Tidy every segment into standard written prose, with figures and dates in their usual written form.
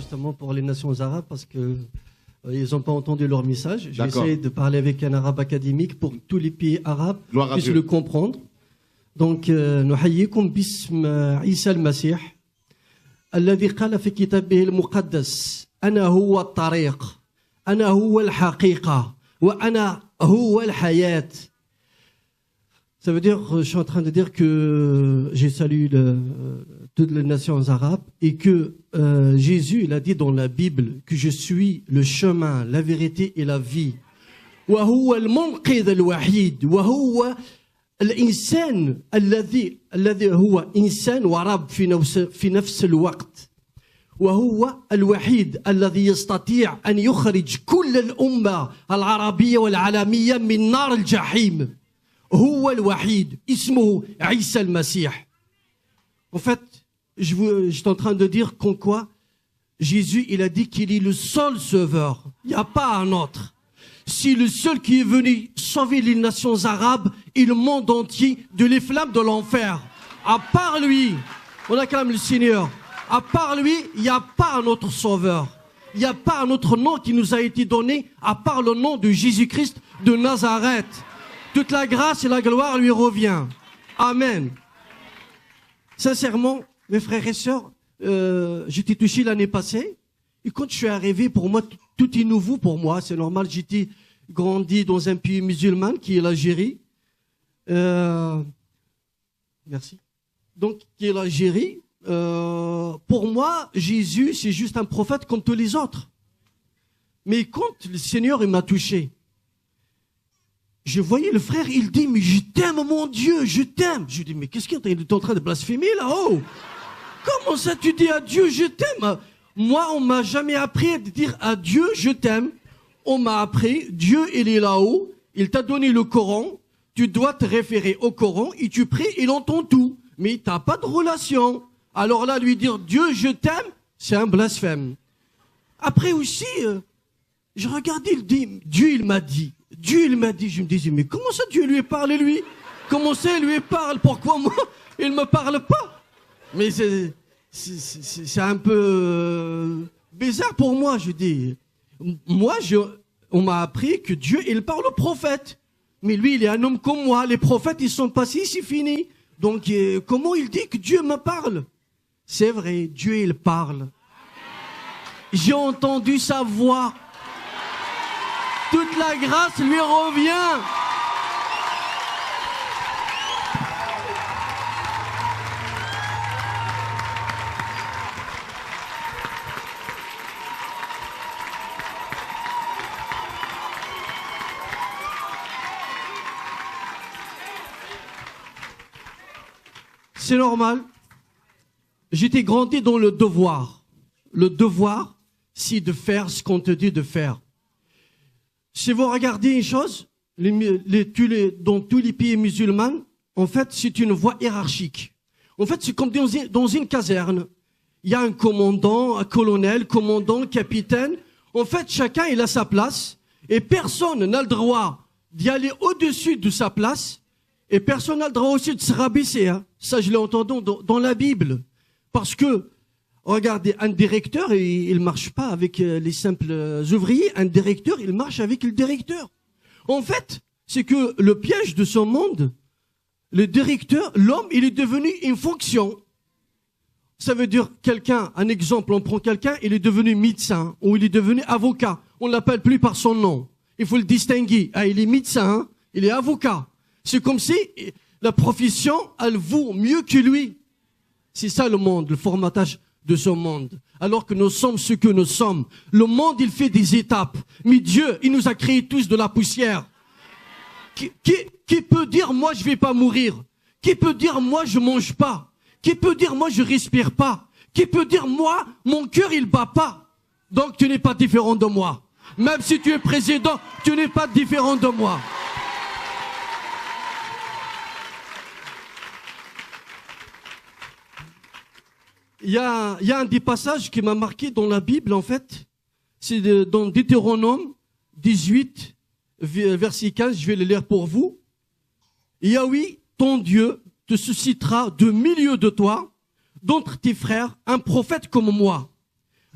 justement pour les nations arabes parce que ils n'ont pas entendu leur message. J'ai essayé de parler avec un arabe académique pour que tous les pays arabes puissent le comprendre. Donc, نحييكم باسم عيسى المسيح الذي قال في كتابه المقدس أنا هو الطريق أنا هو الحقيقة وأنا هو الحياة. Ça veut dire, je suis en train de dire que j'ai salué toutes les nations arabes et que Jésus, il a dit dans la Bible que je suis le chemin, la vérité et la vie. وهو المنقذ الوحيد وهو الإنسان الذي هو إنسان ورب في نفس الوقت. وهو الوحيد الذي يستطيع أن يخرج كل الأمة العربية والعالمية من نار الجحيم. هو الوحيد اسمه عيسى المسيح. En fait, je suis en train de dire qu'en quoi Jésus, il a dit qu'il est le seul sauveur. Il n'y a pas un autre. C'est le seul qui est venu sauver les nations arabes et le monde entier de les flammes de l'enfer. À part lui, on acclame le Seigneur. À part lui, il n'y a pas un autre sauveur. Il n'y a pas un autre nom qui nous a été donné à part le nom de Jésus-Christ de Nazareth. Toute la grâce et la gloire lui revient. Amen. Sincèrement, mes frères et sœurs, j'étais touché l'année passée. Et quand je suis arrivé, pour moi, tout est nouveau pour moi. C'est normal, j'étais grandi dans un pays musulman qui est l'Algérie. Merci. Donc, qui est l'Algérie. Pour moi, Jésus, c'est juste un prophète comme tous les autres. Mais quand le Seigneur il m'a touché, je voyais le frère, il dit, mais je t'aime mon Dieu, je t'aime. Je dis, mais qu'est-ce qu'il est en train de blasphémer là-haut? Comment ça tu dis à Dieu, je t'aime? Moi, on m'a jamais appris à dire à Dieu, je t'aime. On m'a appris, Dieu, il est là-haut, il t'a donné le Coran, tu dois te référer au Coran, et tu pries, il entend tout. Mais t'as pas de relation. Alors là, lui dire, Dieu, je t'aime, c'est un blasphème. Après aussi, je regardais, il dit, Dieu, il m'a dit. Dieu, il m'a dit, je me disais, mais comment ça Dieu lui parle, lui? Comment ça il lui parle? Pourquoi moi, il me parle pas? Mais c'est un peu bizarre pour moi, je dis. Moi, on m'a appris que Dieu, il parle au prophète. Mais lui, il est un homme comme moi. Les prophètes, ils sont passés, c'est fini. Donc, comment il dit que Dieu me parle? C'est vrai, Dieu, il parle. J'ai entendu sa voix. Toute la grâce lui revient. C'est normal. J'étais grandi dans le devoir. Le devoir, c'est de faire ce qu'on te dit de faire. Si vous regardez une chose, dans tous les pays musulmans, en fait, c'est une voie hiérarchique. En fait, c'est comme dans une caserne. Il y a un commandant, un colonel, commandant, capitaine. En fait, chacun, il a sa place. Et personne n'a le droit d'y aller au-dessus de sa place. Et personne n'a le droit aussi de se rabaisser. Hein. Ça, je l'ai entendu dans la Bible. Parce que, regardez, un directeur, il marche pas avec les simples ouvriers. Un directeur, il marche avec le directeur. En fait, c'est que le piège de ce monde, le directeur, l'homme, il est devenu une fonction. Ça veut dire quelqu'un, un exemple, on prend quelqu'un, il est devenu médecin ou il est devenu avocat. On l'appelle plus par son nom. Il faut le distinguer. Ah, il est médecin, il est avocat. C'est comme si la profession, elle vaut mieux que lui. C'est ça le monde, le formatage de ce monde. Alors que nous sommes ce que nous sommes. Le monde, il fait des étapes. Mais Dieu, il nous a créés tous de la poussière. Qui peut dire, moi, je vais pas mourir? Qui peut dire, moi, je mange pas? Qui peut dire, moi, je respire pas? Qui peut dire, moi, mon cœur, il bat pas? Donc, tu n'es pas différent de moi. Même si tu es président, tu n'es pas différent de moi. Il y a un des passages qui m'a marqué dans la Bible, en fait. C'est dans Deutéronome 18, verset 15, je vais le lire pour vous. Yahweh, ton Dieu, te suscitera de milieu de toi, d'entre tes frères, un prophète comme moi.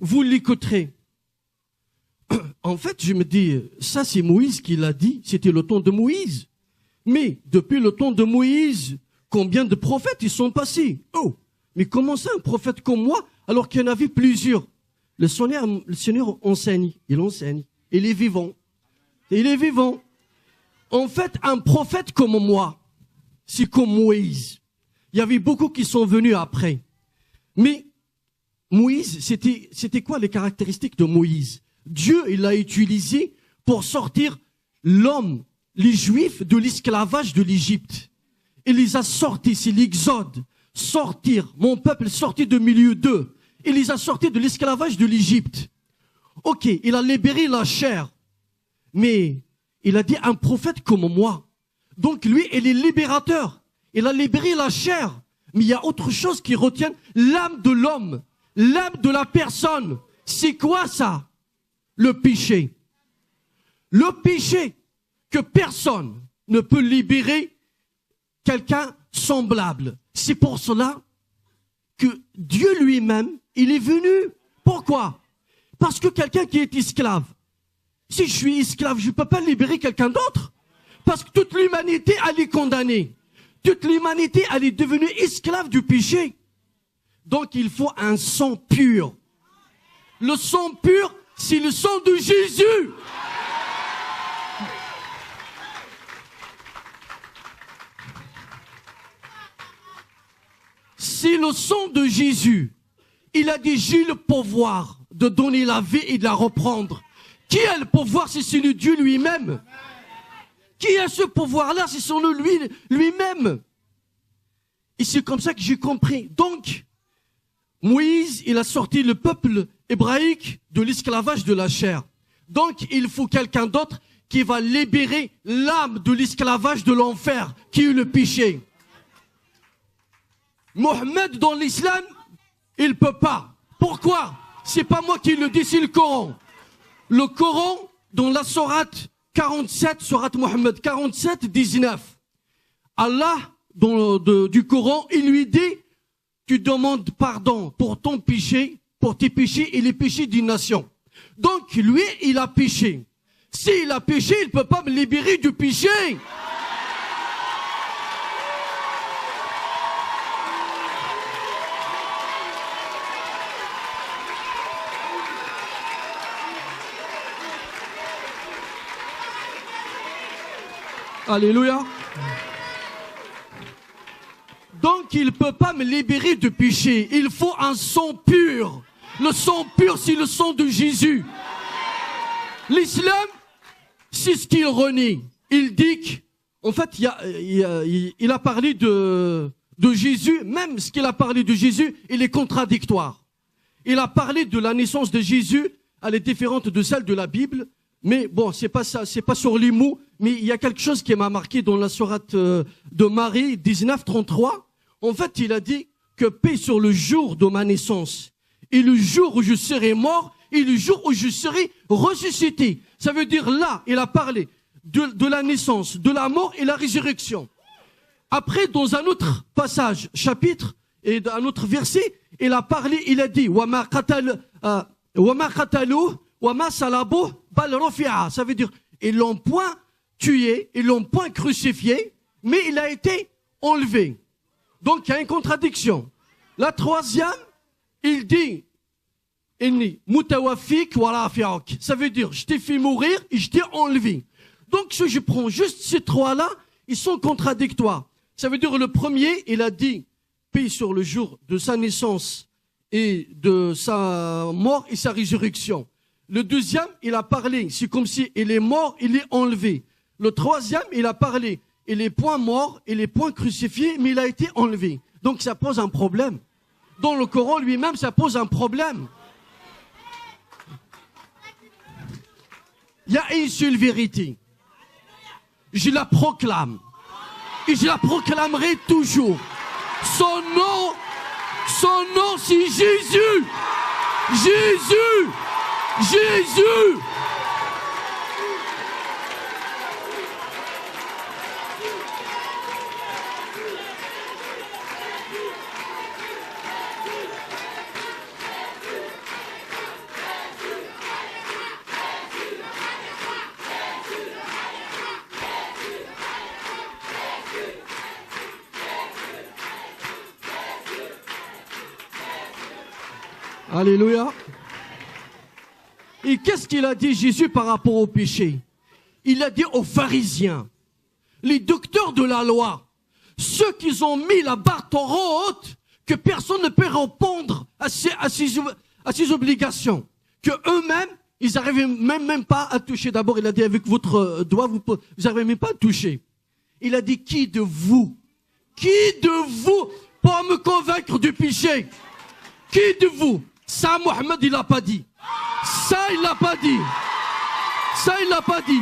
vous l'écouterez. En fait, je me dis, ça c'est Moïse qui l'a dit, c'était le temps de Moïse. Mais depuis le temps de Moïse, combien de prophètes ils sont passés? Oh, mais comment ça un prophète comme moi, alors qu'il y en avait plusieurs? Le Seigneur enseigne, il enseigne, il est vivant. Il est vivant. En fait, un prophète comme moi, c'est comme Moïse. Il y avait beaucoup qui sont venus après. Mais Moïse, c'était quoi les caractéristiques de Moïse? Dieu, il l'a utilisé pour sortir l'homme, les Juifs, de l'esclavage de l'Égypte. Il les a sortis, c'est l'Exode. Sortir, mon peuple sorti de milieu d'eux. Il les a sortis de l'esclavage de l'Égypte. Ok, il a libéré la chair. Mais il a dit un prophète comme moi. Donc lui, il est libérateur. Il a libéré la chair. Mais il y a autre chose qui retient l'âme de l'homme, l'âme de la personne. C'est quoi ça? Le péché. Le péché que personne ne peut libérer quelqu'un semblable. C'est pour cela que Dieu lui-même, il est venu. Pourquoi? Parce que quelqu'un qui est esclave, si je suis esclave, je ne peux pas libérer quelqu'un d'autre. Parce que toute l'humanité, elle est condamnée. Toute l'humanité, elle est devenue esclave du péché. Donc il faut un sang pur. Le sang pur, c'est le sang de Jésus. C'est le sang de Jésus. Il a dit, j'ai le pouvoir de donner la vie et de la reprendre. Qui a le pouvoir? C'est le Dieu lui-même. Qui a ce pouvoir-là? C'est son lui-même. Et c'est comme ça que j'ai compris. Donc, Moïse, il a sorti le peuple hébraïque de l'esclavage de la chair. Donc, il faut quelqu'un d'autre qui va libérer l'âme de l'esclavage de l'enfer, qui est le péché. Mohammed, dans l'islam, il ne peut pas. Pourquoi? C'est pas moi qui le dis, c'est le Coran. Le Coran, dans la sourate 47, sourate Mohammed 47, 19. Allah, du Coran, il lui dit, tu demandes pardon pour ton péché, pour tes péchés et les péchés d'une nation. Donc, lui, il a péché. S'il a péché, il ne peut pas me libérer du péché. Alléluia. Donc il ne peut pas me libérer du péché. Il faut un sang pur. Le sang pur, c'est le sang de Jésus. L'islam, c'est ce qu'il renie. Il dit qu'en fait, il a parlé de Jésus. Même ce qu'il a parlé de Jésus, il est contradictoire. Il a parlé de la naissance de Jésus. Elle est différente de celle de la Bible. Mais bon, c'est pas ça, c'est pas sur les mots, mais il y a quelque chose qui m'a marqué dans la sourate de Marie 19, 33. En fait, il a dit que paix sur le jour de ma naissance, et le jour où je serai mort, et le jour où je serai ressuscité. Ça veut dire là, il a parlé de la naissance, de la mort et la résurrection. Après, dans un autre passage, chapitre, et un autre verset, il a parlé, il a dit, wa ma qataluhu, wa ma salabuhu, bal rufi'a. Ça veut dire, ils l'ont point tué, ils l'ont point crucifié, mais il a été enlevé. Donc il y a une contradiction. La troisième, il dit, inni mutawafik wa rafi'uk. Ça veut dire, je t'ai fait mourir et je t'ai enlevé. Donc si je prends juste ces trois-là, ils sont contradictoires. Ça veut dire, le premier, il a dit, paix sur le jour de sa naissance et de sa mort et sa résurrection. Le deuxième, il a parlé, c'est comme si il est mort, il est enlevé. Le troisième, il a parlé, il est point mort, il est point crucifié, mais il a été enlevé. Donc ça pose un problème. Dans le Coran lui-même, ça pose un problème. Il y a une seule vérité. Je la proclame. Et je la proclamerai toujours. Son nom c'est Jésus. Jésus. Jésus. Alléluia. Et qu'est-ce qu'il a dit Jésus par rapport au péché? Il a dit aux pharisiens, les docteurs de la loi, ceux qui ont mis la barre trop haute, que personne ne peut répondre à ses obligations, que eux-mêmes, ils n'arrivaient même pas à toucher. D'abord, il a dit avec votre doigt, vous n'arrivez même pas à toucher. Il a dit, qui de vous pour me convaincre du péché? Qui de vous? Ça, Mohamed, il l'a pas dit. Ça, il l'a pas dit. Ça, il l'a pas dit.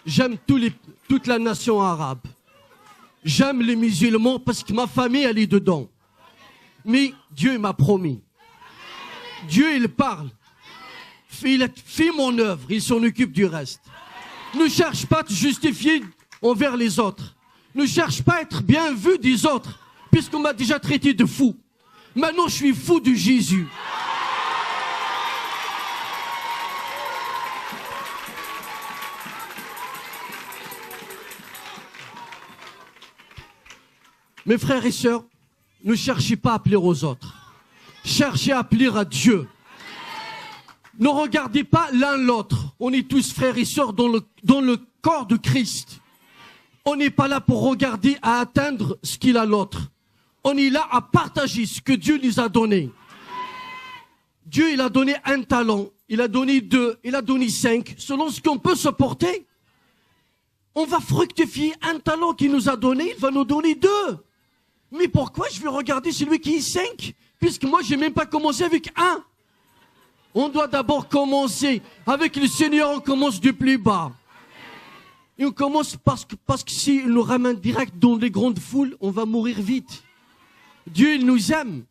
J'aime toute la nation arabe. J'aime les musulmans parce que ma famille, elle est dedans. Mais Dieu m'a promis. Dieu, il parle. Fais mon œuvre, il s'en occupe du reste. Ne cherche pas à te justifier envers les autres. Ne cherche pas à être bien vu des autres, puisqu'on m'a déjà traité de fou. Maintenant, je suis fou de Jésus. Mes frères et sœurs, ne cherchez pas à plaire aux autres. Cherchez à plaire à Dieu. Ne regardez pas l'un l'autre. On est tous frères et sœurs dans le corps de Christ. On n'est pas là pour regarder à atteindre ce qu'il a l'autre. On est là à partager ce que Dieu nous a donné. Dieu, il a donné un talent, il a donné 2, il a donné 5, selon ce qu'on peut se porter. On va fructifier un talent qu'il nous a donné, il va nous donner 2. Mais pourquoi je vais regarder celui qui est 5? Puisque moi, je n'ai même pas commencé avec 1. On doit d'abord commencer. Avec le Seigneur, on commence du plus bas. Et on commence parce que s'il nous ramène direct dans les grandes foules, on va mourir vite. Dieu, il nous aime.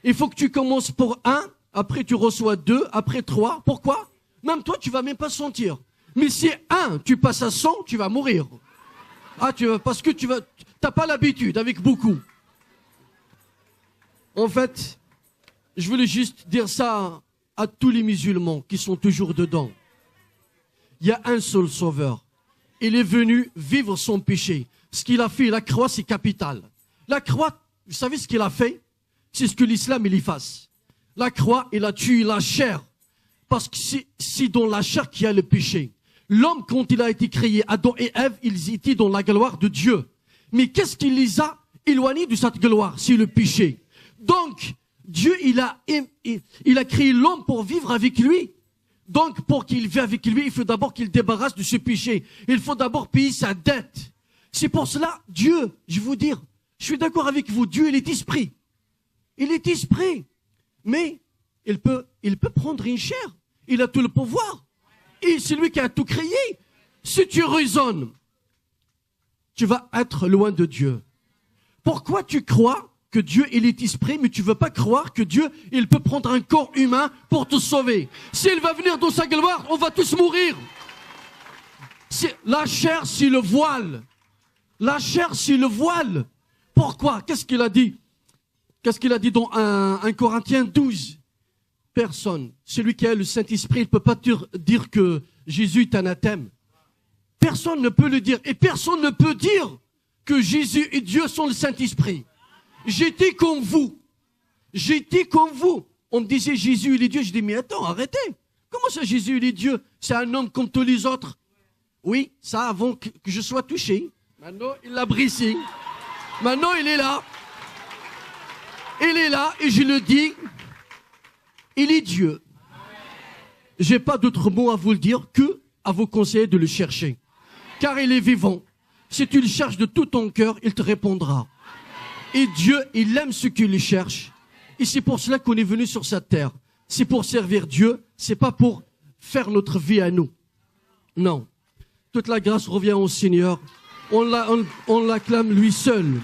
Il faut que tu commences pour 1, après tu reçois 2, après 3. Pourquoi? Même toi, tu ne vas même pas sentir. Mais si 1, tu passes à 100, tu vas mourir. Ah, parce que tu n'as pas l'habitude avec beaucoup. En fait, je voulais juste dire ça à tous les musulmans qui sont toujours dedans. Il y a un seul sauveur. Il est venu vivre son péché. Ce qu'il a fait, la croix, c'est capital. La croix, vous savez ce qu'il a fait? C'est ce que l'islam, il y fasse. La croix, il a tué la chair. Parce que c'est dans la chair qu'il y a le péché. L'homme, quand il a été créé, Adam et Ève, ils étaient dans la gloire de Dieu. Mais qu'est-ce qui les a éloignés de cette gloire? C'est le péché. Donc, Dieu, il a créé l'homme pour vivre avec lui. Donc, pour qu'il vive avec lui, il faut d'abord qu'il débarrasse de ce péché. Il faut d'abord payer sa dette. C'est pour cela, Dieu, je vais vous dire, je suis d'accord avec vous, Dieu, il est esprit. Il est esprit. Mais, il peut prendre une chair. Il a tout le pouvoir. Et c'est lui qui a tout créé. Si tu raisonnes, tu vas être loin de Dieu. Pourquoi tu crois que Dieu il est esprit, mais tu ne veux pas croire que Dieu il peut prendre un corps humain pour te sauver? S'il va venir dans sa gloire, on va tous mourir. La chair, c'est le voile. La chair, c'est le voile. Pourquoi? Qu'est-ce qu'il a dit? Qu'est-ce qu'il a dit dans 1 Corinthiens 12? Personne. Celui qui a le Saint-Esprit, il ne peut pas dire que Jésus est anathème. Personne ne peut le dire. Et personne ne peut dire que Jésus et Dieu sont le Saint-Esprit. J'étais comme vous. J'étais comme vous. On me disait Jésus, il est Dieu. Je dis, mais attends, arrêtez. Comment ça, Jésus, il est Dieu? C'est un homme comme tous les autres. Oui, ça avant que je sois touché. Maintenant, il l'a brisé. Maintenant, il est là. Il est là et je le dis. Il est Dieu. Je n'ai pas d'autre mot à vous le dire que à vous conseiller de le chercher. Car il est vivant. Si tu le cherches de tout ton cœur, il te répondra. Et Dieu, il aime ceux qui le cherchent. Et c'est pour cela qu'on est venu sur cette terre. C'est pour servir Dieu. C'est pas pour faire notre vie à nous. Non. Toute la grâce revient au Seigneur. On l'acclame lui seul.